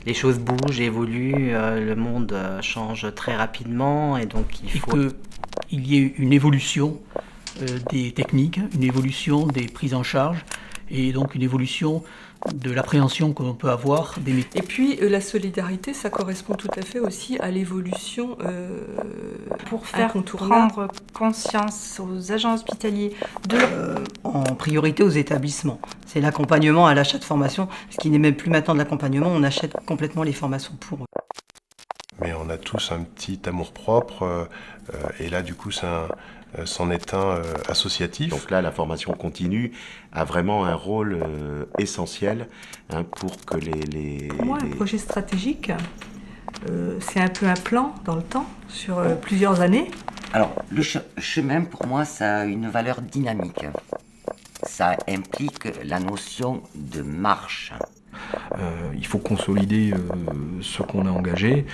les choses bougent, évoluent, le monde change très rapidement et donc il faut... qu'il y ait une évolution des techniques, une évolution des prises en charge et donc une évolution de l'appréhension que l'on peut avoir des métiers. Et puis la solidarité, ça correspond tout à fait aussi à l'évolution pour faire prendre conscience aux agents hospitaliers de en priorité aux établissements. C'est l'accompagnement à l'achat de formation, ce qui n'est même plus maintenant de l'accompagnement, on achète complètement les formations pour eux. Mais on a tous un petit amour-propre, et là du coup c'en est un associatif. Donc là, la formation continue a vraiment un rôle essentiel pour que Pour moi, un projet stratégique, c'est un peu un plan dans le temps, sur plusieurs années. Alors, le chemin, pour moi, ça a une valeur dynamique. Ça implique la notion de marche. Il faut consolider ce qu'on a engagé.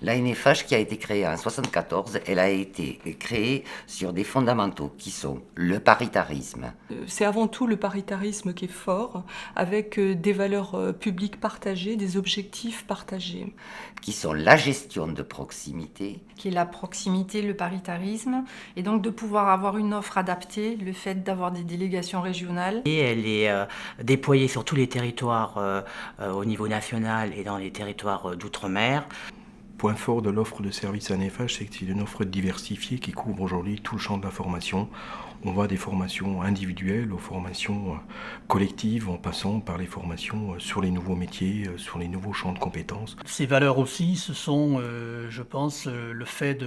L'ANFH qui a été créée en 1974, elle a été créée sur des fondamentaux qui sont le paritarisme. C'est avant tout le paritarisme qui est fort, avec des valeurs publiques partagées, des objectifs partagés. Qui sont la gestion de proximité. qui est la proximité, le paritarisme, et donc de pouvoir avoir une offre adaptée, le fait d'avoir des délégations régionales. Et elle est déployée sur tous les territoires au niveau national et dans les territoires d'outre-mer. Point fort de l'offre de services ANFH, c'est que c'est une offre diversifiée qui couvre aujourd'hui tout le champ de la formation. On va des formations individuelles aux formations collectives, en passant par les formations sur les nouveaux métiers, sur les nouveaux champs de compétences. Ces valeurs aussi, ce sont, je pense, le fait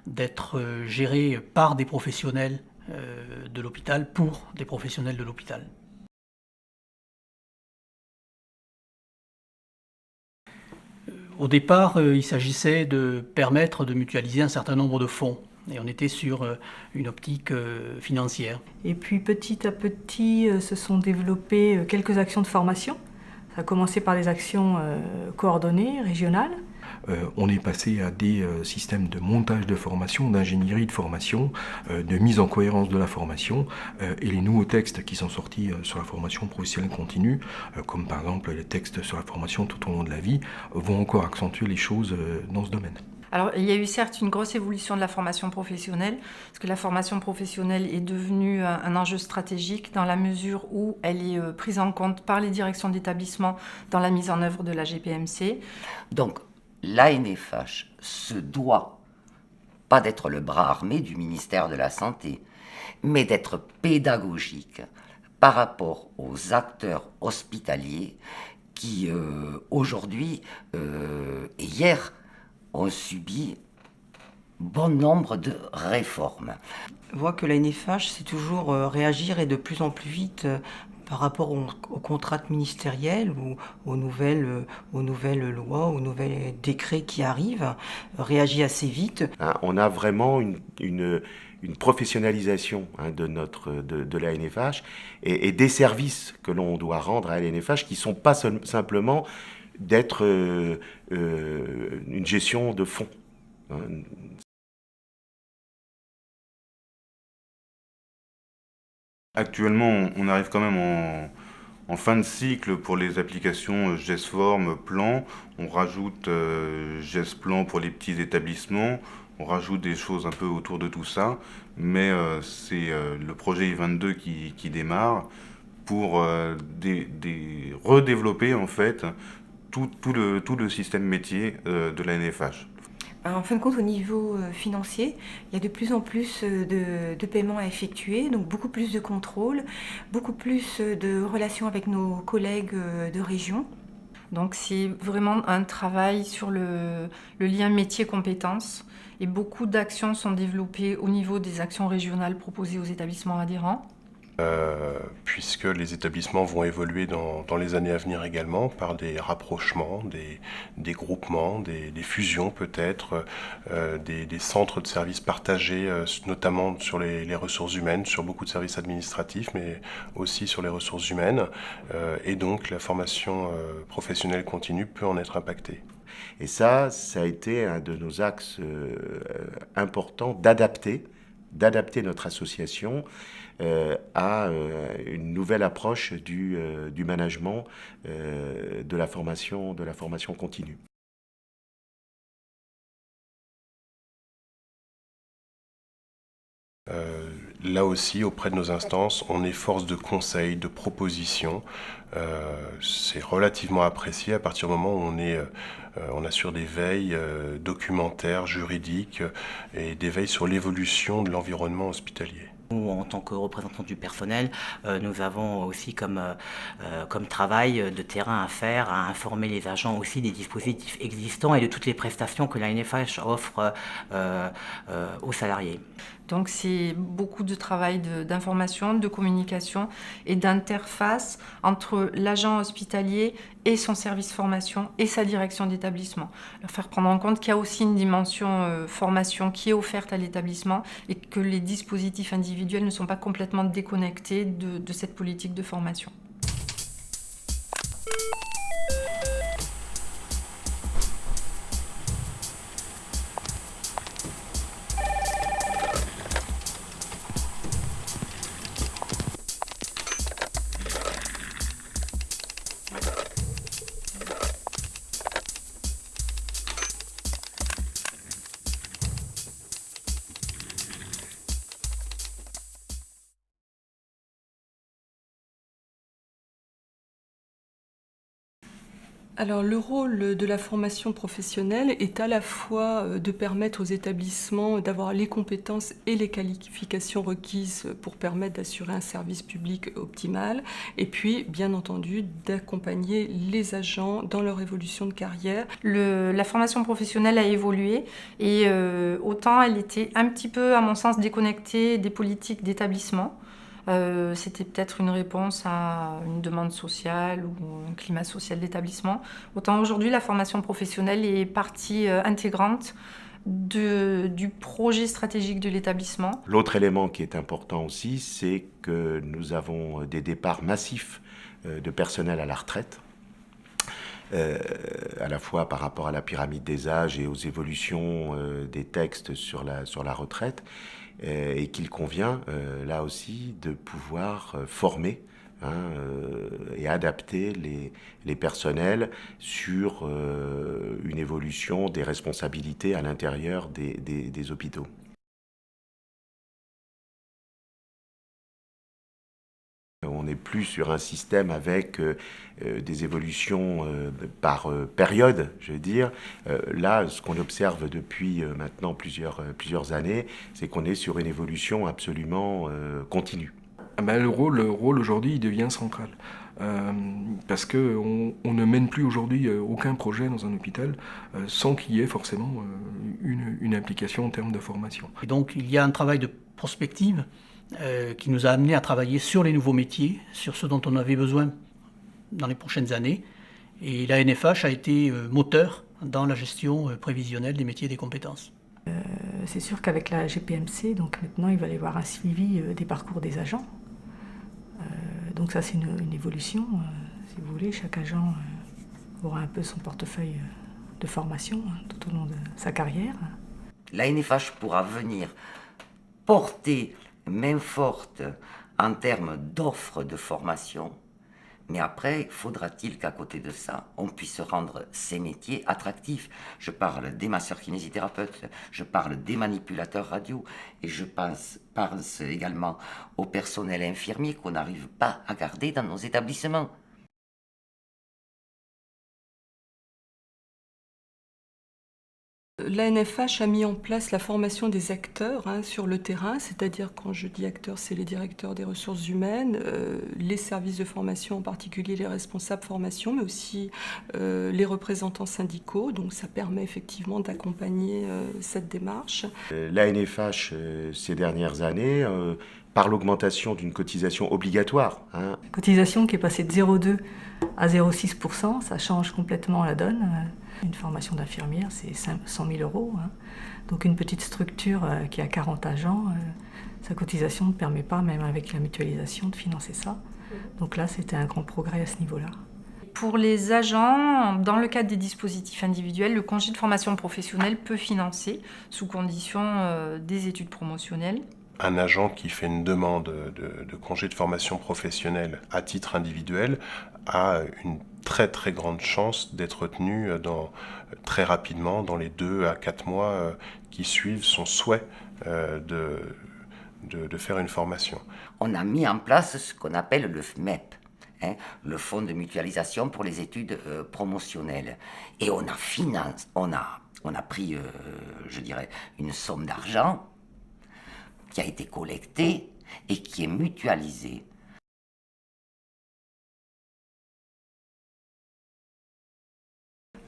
d'être géré par des professionnels de l'hôpital pour des professionnels de l'hôpital. Au départ, il s'agissait de permettre de mutualiser un certain nombre de fonds. Et on était sur une optique financière. Et puis petit à petit se sont développées quelques actions de formation. Ça a commencé par des actions coordonnées, régionales. On est passé à des systèmes de montage de formation, d'ingénierie de formation, de mise en cohérence de la formation, et les nouveaux textes qui sont sortis sur la formation professionnelle continue, comme par exemple les textes sur la formation tout au long de la vie, vont encore accentuer les choses dans ce domaine. Alors, il y a eu certes une grosse évolution de la formation professionnelle, parce que la formation professionnelle est devenue un enjeu stratégique dans la mesure où elle est prise en compte par les directions d'établissement dans la mise en œuvre de la GPMC. Donc, l'ANFH se doit, pas d'être le bras armé du ministère de la Santé, mais d'être pédagogique par rapport aux acteurs hospitaliers qui, aujourd'hui et hier, ont subi bon nombre de réformes. Je vois que la NFH, c'est toujours réagir et de plus en plus vite par rapport aux contrats ministériels ou aux nouvelles lois, aux nouveaux décrets qui arrivent, réagit assez vite. On a vraiment une professionnalisation de l'ANFH et des services que l'on doit rendre à l'ANFH qui ne sont pas simplement d'être une gestion de fonds. Actuellement, on arrive quand même en fin de cycle pour les applications GESForm, Plan. On rajoute GESPlan pour les petits établissements. On rajoute des choses un peu autour de tout ça. Mais c'est le projet I22 qui démarre pour redévelopper en fait tout le système métier de la NFH. En fin de compte, au niveau financier, il y a de plus en plus de paiements à effectuer, donc beaucoup plus de contrôle, beaucoup plus de relations avec nos collègues de région. Donc c'est vraiment un travail sur le lien métier-compétences et beaucoup d'actions sont développées au niveau des actions régionales proposées aux établissements adhérents. puisque les établissements vont évoluer dans les années à venir également par des rapprochements, des groupements, des fusions peut-être, des centres de services partagés, notamment sur les ressources humaines, sur beaucoup de services administratifs, mais aussi sur les ressources humaines. Et donc la formation professionnelle continue peut en être impactée. Et ça a été un de nos axes importants d'adapter notre association à une nouvelle approche du management de la formation continue. Là aussi, auprès de nos instances, on est force de conseil, de proposition. C'est relativement apprécié à partir du moment où on assure des veilles documentaires, juridiques et des veilles sur l'évolution de l'environnement hospitalier. Nous, en tant que représentants du personnel, nous avons aussi comme travail de terrain à faire, à informer les agents aussi des dispositifs existants et de toutes les prestations que la NFH offre aux salariés. Donc c'est beaucoup de travail d'information, de communication et d'interface entre l'agent hospitalier et son service formation et sa direction d'établissement. Leur faire prendre en compte qu'il y a aussi une dimension formation qui est offerte à l'établissement et que les dispositifs individuels ne sont pas complètement déconnectés de cette politique de formation. Alors le rôle de la formation professionnelle est à la fois de permettre aux établissements d'avoir les compétences et les qualifications requises pour permettre d'assurer un service public optimal, et puis bien entendu d'accompagner les agents dans leur évolution de carrière. La formation professionnelle a évolué et autant elle était un petit peu, à mon sens, déconnectée des politiques d'établissement. C'était peut-être une réponse à une demande sociale ou un climat social d'établissement. Autant aujourd'hui, la formation professionnelle est partie intégrante du projet stratégique de l'établissement. L'autre élément qui est important aussi, c'est que nous avons des départs massifs de personnel à la retraite. À la fois par rapport à la pyramide des âges et aux évolutions des textes sur la retraite, et qu'il convient là aussi de pouvoir former et adapter les personnels sur une évolution des responsabilités à l'intérieur des hôpitaux. On n'est plus sur un système avec des évolutions par période, je veux dire. Là, ce qu'on observe depuis maintenant plusieurs années, c'est qu'on est sur une évolution absolument continue. Le rôle aujourd'hui, il devient central. Parce qu'on ne mène plus aujourd'hui aucun projet dans un hôpital sans qu'il y ait forcément une implication en termes de formation. Et donc il y a un travail de prospective qui nous a amené à travailler sur les nouveaux métiers, sur ce dont on avait besoin dans les prochaines années. Et la NFH a été moteur dans la gestion prévisionnelle des métiers et des compétences. C'est sûr qu'avec la GPMC, donc maintenant il va y avoir un suivi des parcours des agents. Donc ça c'est une évolution. Si vous voulez, chaque agent aura un peu son portefeuille de formation tout au long de sa carrière. La NFH pourra venir porter main forte en termes d'offres de formation, mais après, faudra-t-il qu'à côté de ça, on puisse rendre ces métiers attractifs. Je parle des masseurs-kinésithérapeutes, je parle des manipulateurs radio, et je pense également au personnel infirmier qu'on n'arrive pas à garder dans nos établissements. La NFH a mis en place la formation des acteurs sur le terrain, c'est-à-dire quand je dis acteurs, c'est les directeurs des ressources humaines, les services de formation, en particulier les responsables formation, mais aussi les représentants syndicaux. Donc ça permet effectivement d'accompagner cette démarche. La NFH, ces dernières années, par l'augmentation d'une cotisation obligatoire. Cotisation qui est passée de 0,2 à 0,6%, ça change complètement la donne. Une formation d'infirmière, c'est 100 000 €. Donc une petite structure qui a 40 agents, sa cotisation ne permet pas, même avec la mutualisation, de financer ça. Donc là, c'était un grand progrès à ce niveau-là. Pour les agents, dans le cadre des dispositifs individuels, le congé de formation professionnelle peut financer, sous condition des études promotionnelles. Un agent qui fait une demande de congé de formation professionnelle à titre individuel a une très très grande chance d'être retenu très rapidement, dans les 2 à 4 mois qui suivent son souhait de faire une formation. On a mis en place ce qu'on appelle le FMEP, le Fonds de mutualisation pour les études promotionnelles. Et on a pris, je dirais, une somme d'argent qui a été collectée et qui est mutualisée.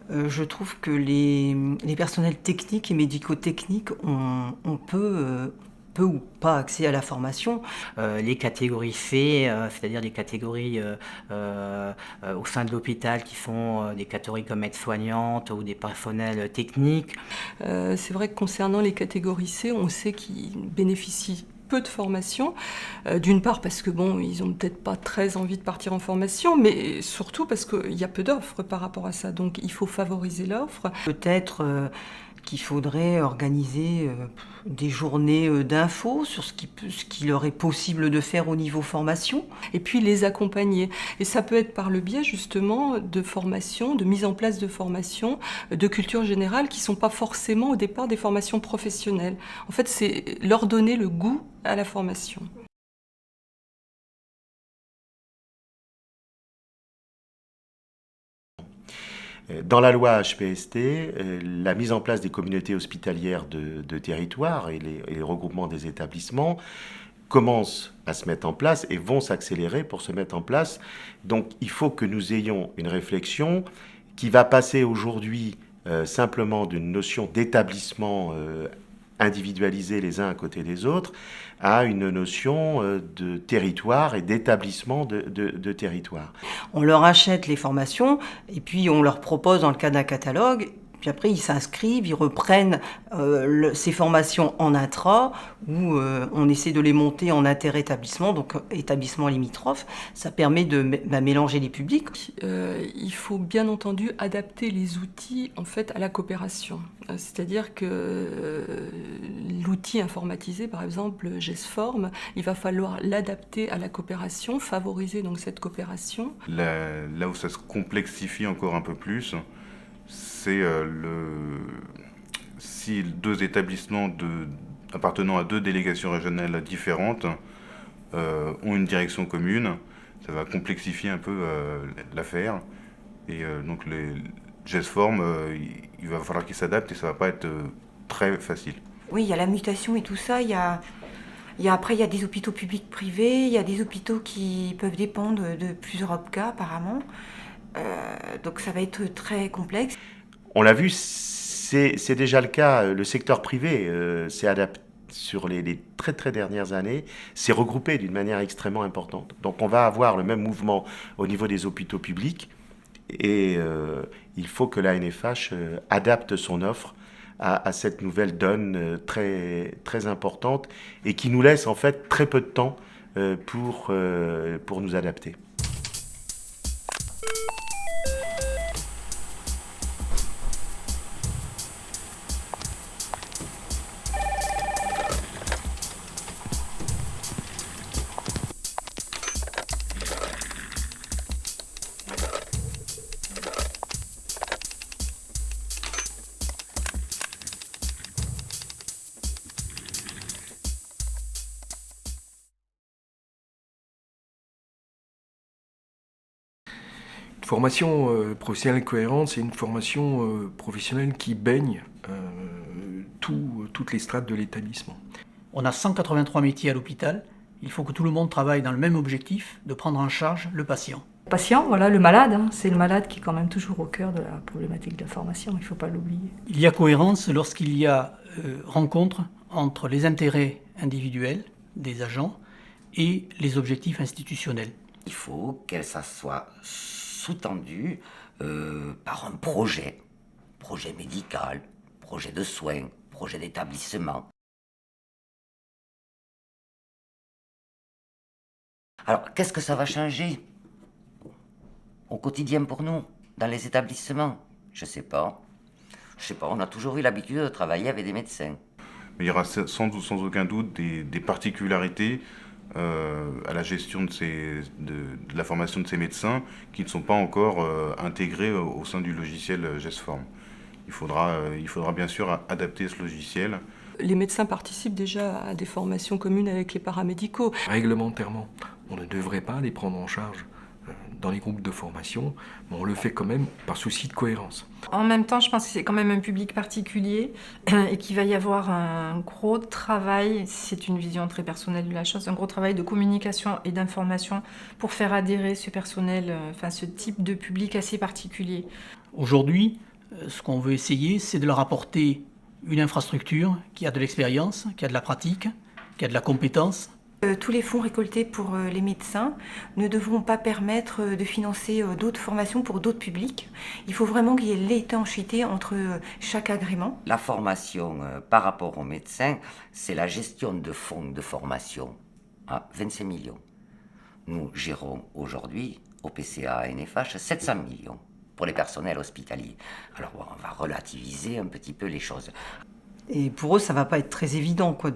Je trouve que les personnels techniques et médico-techniques ont peu ou pas accès à la formation. Les catégories C, c'est-à-dire les catégories au sein de l'hôpital qui sont des catégories comme aides-soignantes ou des personnels techniques. C'est vrai que concernant les catégories C, on sait qu'ils bénéficient peu de formation, d'une part parce que ils ont peut-être pas très envie de partir en formation, mais surtout parce qu'il y a peu d'offres par rapport à ça, donc il faut favoriser l'offre. Peut-être qu'il faudrait organiser des journées d'infos sur ce qui leur est possible de faire au niveau formation. Et puis les accompagner. Et ça peut être par le biais justement de formation, de mise en place de formations, de culture générale qui ne sont pas forcément au départ des formations professionnelles. En fait, c'est leur donner le goût à la formation. Dans la loi HPST, la mise en place des communautés hospitalières de territoire et les regroupements des établissements commencent à se mettre en place et vont s'accélérer pour se mettre en place. Donc il faut que nous ayons une réflexion qui va passer aujourd'hui simplement d'une notion d'établissement individualisé les uns à côté des autres à une notion de territoire et d'établissement de territoire. On leur achète les formations et puis on leur propose dans le cadre d'un catalogue. Puis après, ils s'inscrivent, ils reprennent ces formations en intra, où on essaie de les monter en inter-établissement, donc établissement limitrophe. Ça permet de mélanger les publics. Il faut bien entendu adapter les outils en fait, à la coopération. C'est-à-dire que l'outil informatisé, par exemple GESForm, il va falloir l'adapter à la coopération, favoriser donc cette coopération. Là où ça se complexifie encore un peu plus, c'est si 2 établissements appartenant à 2 délégations régionales différentes ont une direction commune, ça va complexifier un peu l'affaire. Et donc les GESForm, il va falloir qu'ils s'adaptent et ça va pas être très facile. Oui, il y a la mutation et tout ça. Après, il y a des hôpitaux publics privés, il y a des hôpitaux qui peuvent dépendre de plusieurs OPCA apparemment. Donc ça va être très complexe. On l'a vu, c'est déjà le cas. Le secteur privé s'est adapté sur les très très dernières années, s'est regroupé d'une manière extrêmement importante. Donc on va avoir le même mouvement au niveau des hôpitaux publics et il faut que l'ANFH adapte son offre à cette nouvelle donne très, très importante et qui nous laisse en fait très peu de temps pour nous adapter. Une formation professionnelle cohérente, c'est une formation professionnelle qui baigne toutes les strates de l'établissement. On a 183 métiers à l'hôpital. Il faut que tout le monde travaille dans le même objectif, de prendre en charge le patient. Le patient, voilà, le malade, c'est le malade qui est quand même toujours au cœur de la problématique de la formation, il ne faut pas l'oublier. Il y a cohérence lorsqu'il y a rencontre entre les intérêts individuels des agents et les objectifs institutionnels. Il faut que ça soit sous-tendu par un projet médical, projet de soins, projet d'établissement. Alors, qu'est-ce que ça va changer au quotidien pour nous, dans les établissements? Je sais pas, on a toujours eu l'habitude de travailler avec des médecins. Mais il y aura sans aucun doute des particularités à la gestion de la formation de ces médecins qui ne sont pas encore intégrés au sein du logiciel GESForm. Il faudra bien sûr adapter ce logiciel. Les médecins participent déjà à des formations communes avec les paramédicaux. Réglementairement, on ne devrait pas les prendre en charge dans les groupes de formation, mais on le fait quand même par souci de cohérence. En même temps, je pense que c'est quand même un public particulier et qu'il va y avoir un gros travail, c'est une vision très personnelle de la chose, un gros travail de communication et d'information pour faire adhérer ce personnel, ce type de public assez particulier. Aujourd'hui, ce qu'on veut essayer, c'est de leur apporter une infrastructure qui a de l'expérience, qui a de la pratique, qui a de la compétence. Tous les fonds récoltés pour les médecins ne devront pas permettre de financer d'autres formations pour d'autres publics. Il faut vraiment qu'il y ait l'étanchéité entre chaque agrément. La formation par rapport aux médecins, c'est la gestion de fonds de formation à 25 millions. Nous gérons aujourd'hui au PCA ANFH 700 millions pour les personnels hospitaliers. Alors bon, on va relativiser un petit peu les choses. Et pour eux, ça va pas être très évident, on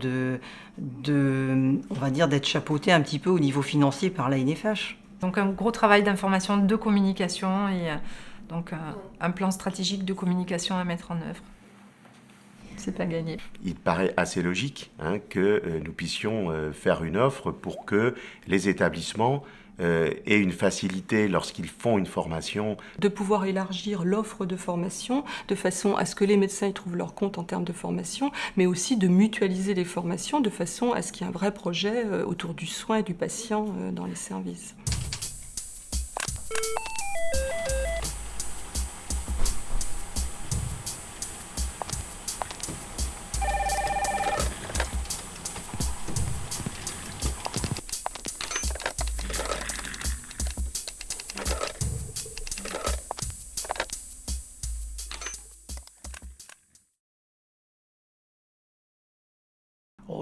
va dire, d'être chapeauté un petit peu au niveau financier par l'ANFH. Donc un gros travail d'information, de communication et donc un plan stratégique de communication à mettre en œuvre. C'est pas gagné. Il paraît assez logique que nous puissions faire une offre pour que les établissements aient une facilité lorsqu'ils font une formation. De pouvoir élargir l'offre de formation de façon à ce que les médecins y trouvent leur compte en termes de formation, mais aussi de mutualiser les formations de façon à ce qu'il y ait un vrai projet autour du soin et du patient dans les services.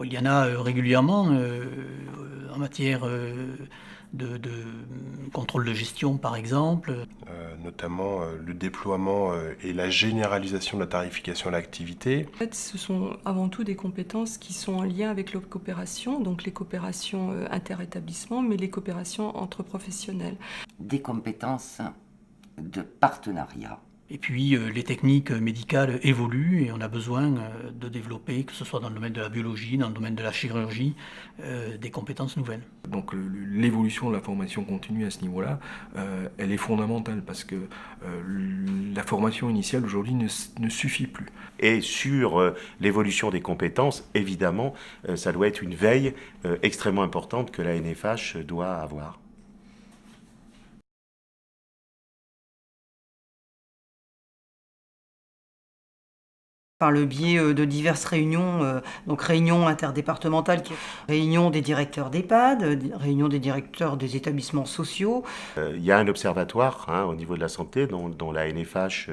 Il y en a régulièrement en matière de contrôle de gestion, par exemple. Notamment le déploiement et la généralisation de la tarification à l'activité. En fait, ce sont avant tout des compétences qui sont en lien avec les coopérations, donc les coopérations interétablissements, mais les coopérations entre professionnels. Des compétences de partenariat. Et puis les techniques médicales évoluent et on a besoin de développer, que ce soit dans le domaine de la biologie, dans le domaine de la chirurgie, des compétences nouvelles. Donc l'évolution de la formation continue à ce niveau-là, elle est fondamentale parce que la formation initiale aujourd'hui ne suffit plus. Et sur l'évolution des compétences, évidemment, ça doit être une veille extrêmement importante que la NFH doit avoir. Par le biais de diverses réunions, donc réunions interdépartementales, réunions des directeurs d'EHPAD, réunions des directeurs des établissements sociaux. Il y a un observatoire au niveau de la santé dont la NFH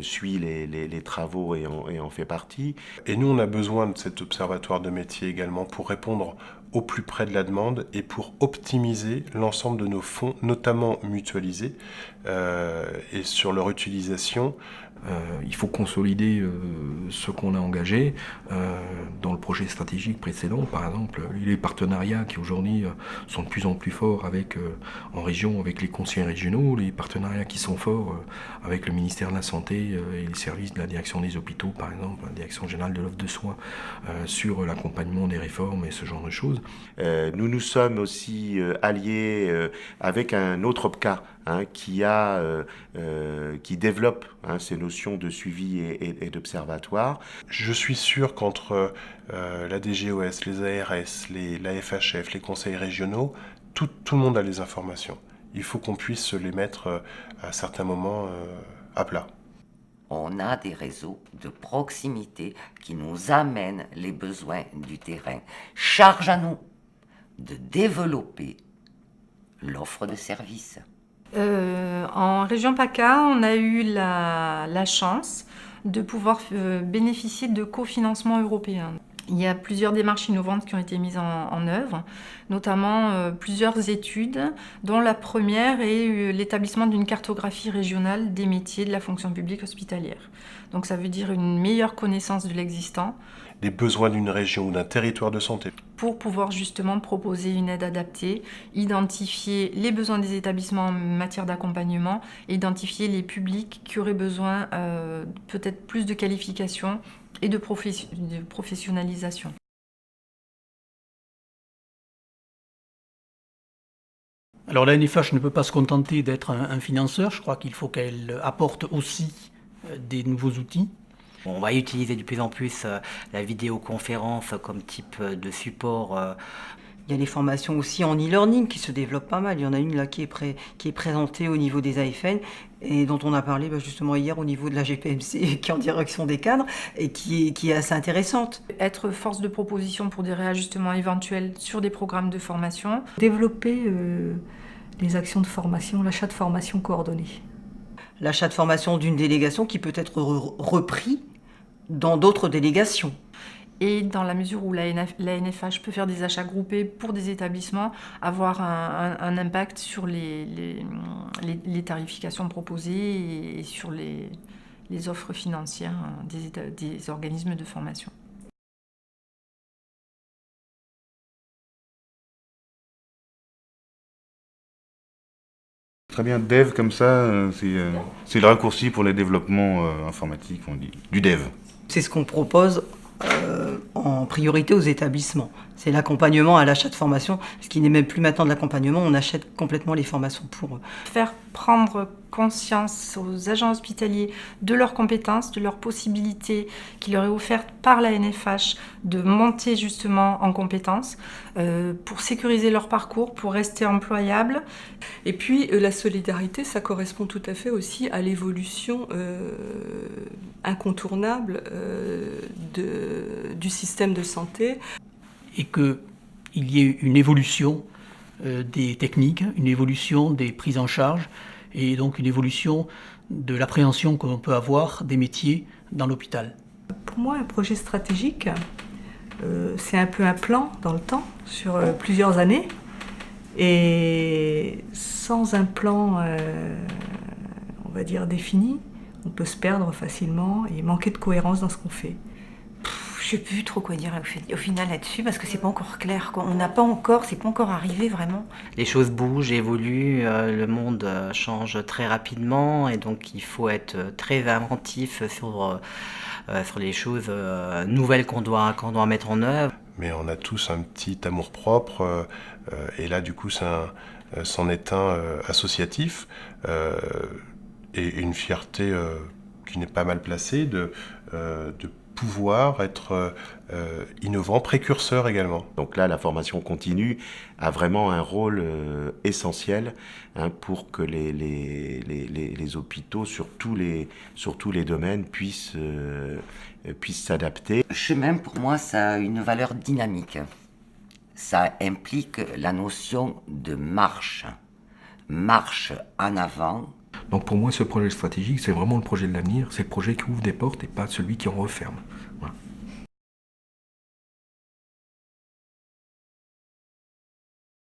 suit les travaux et en fait partie. Et nous, on a besoin de cet observatoire de métier également pour répondre au plus près de la demande et pour optimiser l'ensemble de nos fonds, notamment mutualisés, et sur leur utilisation. Il faut consolider ce qu'on a engagé dans le projet stratégique précédent. Par exemple, les partenariats qui aujourd'hui sont de plus en plus forts en région avec les conseils régionaux, les partenariats qui sont forts avec le ministère de la Santé et les services de la direction des hôpitaux, par exemple, la direction générale de l'offre de soins, sur l'accompagnement des réformes et ce genre de choses. Nous nous sommes aussi alliés avec un autre OPCA qui développe ces notions de suivi et d'observatoire. Je suis sûr qu'entre la DGOS, les ARS, la FHF, les conseils régionaux, tout le monde a les informations. Il faut qu'on puisse les mettre à certains moments à plat. On a des réseaux de proximité qui nous amènent les besoins du terrain. Charge à nous de développer l'offre de services. En région PACA, on a eu la chance de pouvoir bénéficier de cofinancement européen. Il y a plusieurs démarches innovantes qui ont été mises en œuvre, notamment plusieurs études, dont la première est l'établissement d'une cartographie régionale des métiers de la fonction publique hospitalière. Donc ça veut dire une meilleure connaissance de l'existant. Des besoins d'une région ou d'un territoire de santé. Pour pouvoir justement proposer une aide adaptée, identifier les besoins des établissements en matière d'accompagnement, identifier les publics qui auraient besoin peut-être plus de qualification et de professionnalisation. Alors la NFH ne peut pas se contenter d'être un financeur, je crois qu'il faut qu'elle apporte aussi des nouveaux outils. On va utiliser de plus en plus la vidéoconférence comme type de support. Il y a les formations aussi en e-learning qui se développent pas mal. Il y en a une là qui est présentée au niveau des AFN et dont on a parlé justement hier au niveau de la GPMC qui est en direction des cadres et qui est assez intéressante. Être force de proposition pour des réajustements éventuels sur des programmes de formation. Développer les actions de formation, l'achat de formation coordonnée. L'achat de formation d'une délégation qui peut être repris dans d'autres délégations. Et dans la mesure où la NFH peut faire des achats groupés pour des établissements, avoir un impact sur les tarifications proposées et sur les offres financières des organismes de formation. Très bien, dev comme ça, c'est le raccourci pour les développements informatiques, on dit, du dev. C'est ce qu'on propose en priorité aux établissements. C'est l'accompagnement à l'achat de formation, ce qui n'est même plus maintenant de l'accompagnement, on achète complètement les formations pour eux. Faire prendre conscience aux agents hospitaliers de leurs compétences, de leurs possibilités qui leur est offerte par la NFH de monter justement en compétences pour sécuriser leur parcours, pour rester employables. Et puis la solidarité, ça correspond tout à fait aussi à l'évolution incontournable du système de santé. Et qu'il y ait une évolution des techniques, une évolution des prises en charge et donc une évolution de l'appréhension que l'on peut avoir des métiers dans l'hôpital. Pour moi, un projet stratégique, c'est un peu un plan dans le temps, sur plusieurs années. Et sans un plan, on va dire, défini, on peut se perdre facilement et manquer de cohérence dans ce qu'on fait. Je ne sais plus trop quoi dire au final là-dessus parce que c'est pas encore clair. On n'a pas encore, c'est pas encore arrivé vraiment. Les choses bougent, évoluent, le monde change très rapidement et donc il faut être très inventif sur les choses nouvelles qu'on doit mettre en œuvre. Mais on a tous un petit amour-propre et là du coup c'en est un associatif et une fierté qui n'est pas mal placée de pouvoir être innovant, précurseur également. Donc là, la formation continue a vraiment un rôle essentiel pour que les hôpitaux sur tous les domaines puissent s'adapter. Le chemin, pour moi, ça a une valeur dynamique. Ça implique la notion de marche en avant. Donc pour moi, ce projet stratégique, c'est vraiment le projet de l'avenir, c'est le projet qui ouvre des portes et pas celui qui en referme. Voilà.